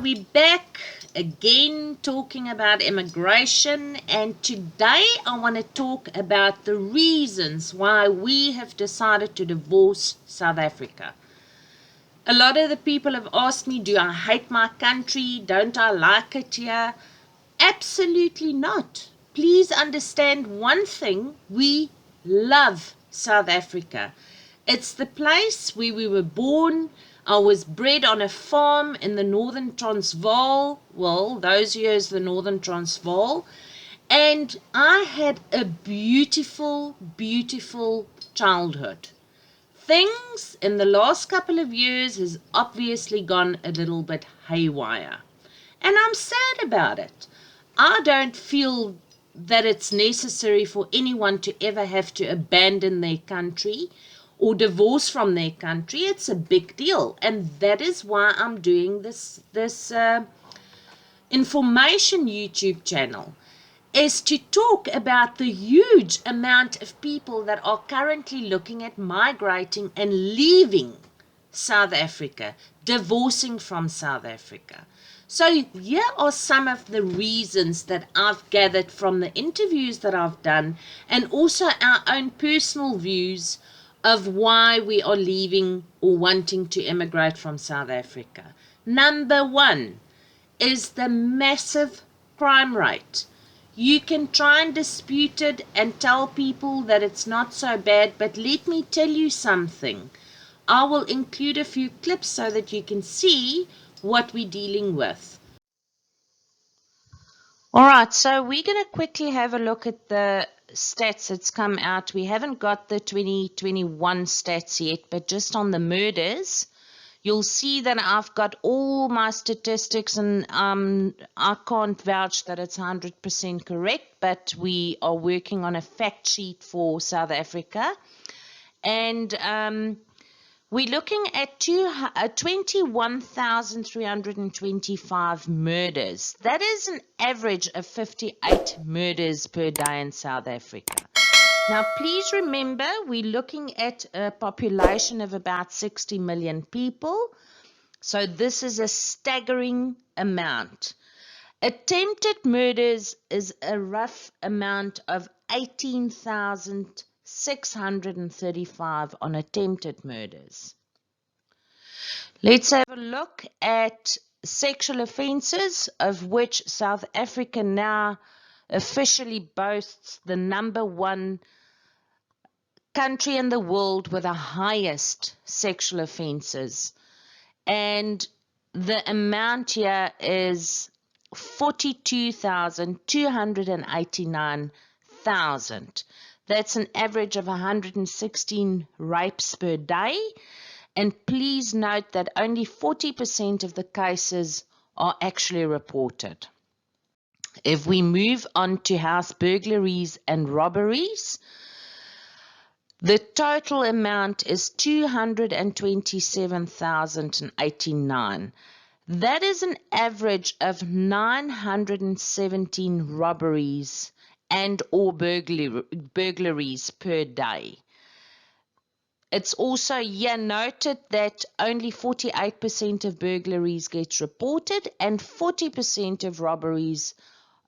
we're back again talking about immigration, and today I want to talk about the reasons why we have decided to divorce South Africa. A lot of the people have asked me, do I hate my country? Don't I like it here? Absolutely not. Please understand one thing, we love South Africa. It's the place where we were born. I was bred on a farm in the northern Transvaal. Well, those years the northern Transvaal. And I had a beautiful, beautiful childhood. Things in the last couple of years has obviously gone a little bit haywire. And I'm sad about it. I don't feel that it's necessary for anyone to ever have to abandon their country or divorce from their country. It's a big deal, and that is why I'm doing this information YouTube channel, is to talk about the huge amount of people that are currently looking at migrating and leaving South Africa, divorcing from South Africa. So here are some of the reasons that I've gathered from the interviews that I've done, and also our own personal views of why we are leaving or wanting to immigrate from South Africa. Number one is the massive crime rate. You can try and dispute it and tell people that it's not so bad, but let me tell you something. I will include a few clips so that you can see what we're dealing with. All right, so we're going to quickly have a look at the stats that's come out. We haven't got the 2021 stats yet, but just on the murders, you'll see that I've got all my statistics, and I can't vouch that it's 100% correct, but we are working on a fact sheet for South Africa. And we're looking at 21,325 murders. That is an average of 58 murders per day in South Africa. Now, please remember, we're looking at a population of about 60 million people. So this is a staggering amount. Attempted murders is a rough amount of 18,635 on attempted murders. Let's have a look at sexual offences, of which South Africa now officially boasts the #1 country in the world with the highest sexual offences. And the amount here is 42,289,000. That's an average of 116 rapes per day. And please note that only 40% of the cases are actually reported. If we move on to house burglaries and robberies, the total amount is 227,089. That is an average of 917 robberies and or burglaries per day. It's also here noted that only 48% of burglaries gets reported and 40% of robberies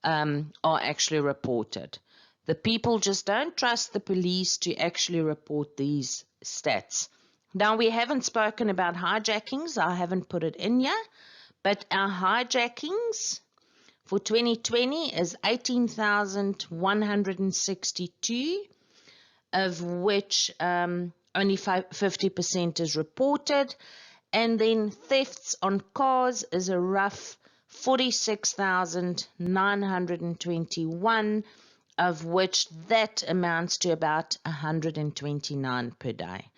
are actually reported. The people just don't trust the police to actually report these stats. Now, we haven't spoken about hijackings. I haven't put it in here. But our hijackings for 2020 is 18,162, of which only 50% is reported. And then thefts on cars is a rough 46,921, of which that amounts to about 129 per day.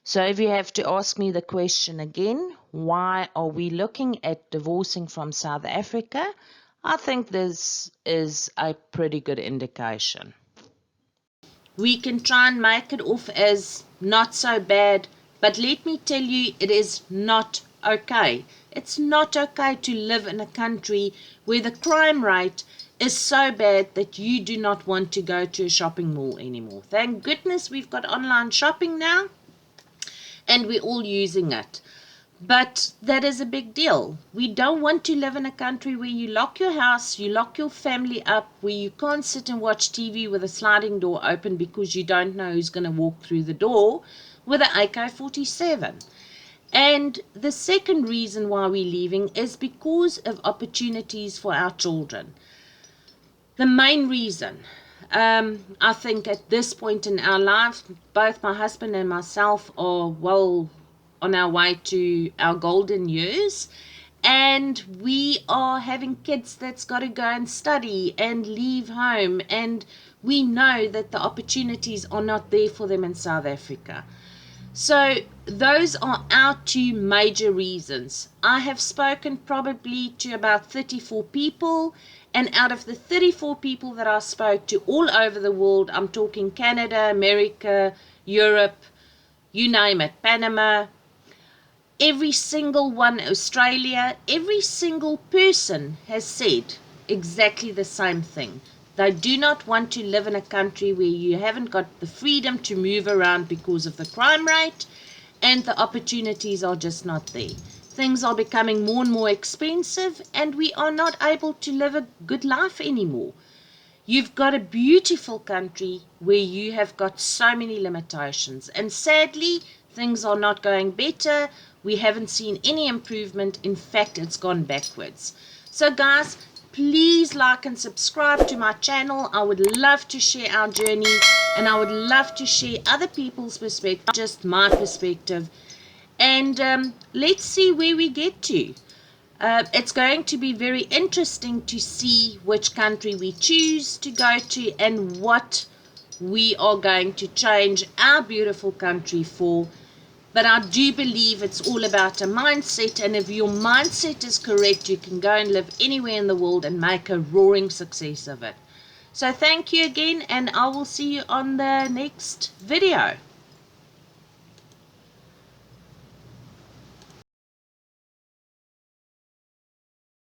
So if you have to ask me the question again, why are we looking at divorcing from South Africa? I think this is a pretty good indication. We can try and make it off as not so bad, but let me tell you, it is not okay. It's not okay to live in a country where the crime rate is so bad that you do not want to go to a shopping mall anymore. Thank goodness we've got online shopping now, and we're all using it. But that is a big deal. We don't want to live in a country where you lock your house, you lock your family up, where you can't sit and watch TV with a sliding door open because you don't know who's going to walk through the door with an AK-47. And the second reason why we're leaving is because of opportunities for our children. The main reason, I think at this point in our life, both my husband and myself are well on our way to our golden years, and we are having kids that's got to go and study and leave home, and we know that the opportunities are not there for them in South Africa. So those are our two major reasons. I have spoken probably to about 34 people, and out of the 34 people that I spoke to all over the world, I'm talking Canada, America, Europe, you name it, Panama, every single one, Australia, every single person has said exactly the same thing. They do not want to live in a country where you haven't got the freedom to move around because of the crime rate, and the opportunities are just not there. Things are becoming more and more expensive, and we are not able to live a good life anymore. You've got a beautiful country where you have got so many limitations, and sadly, things are not going better. We haven't seen any improvement. In fact, it's gone backwards. So guys, please like and subscribe to my channel. I would love to share our journey, and I would love to share other people's perspective, not just my perspective. And let's see where we get to. It's going to be very interesting to see which country we choose to go to and what we are going to change our beautiful country for. But I do believe it's all about a mindset, and if your mindset is correct, you can go and live anywhere in the world and make a roaring success of it. So thank you again, and I will see you on the next video.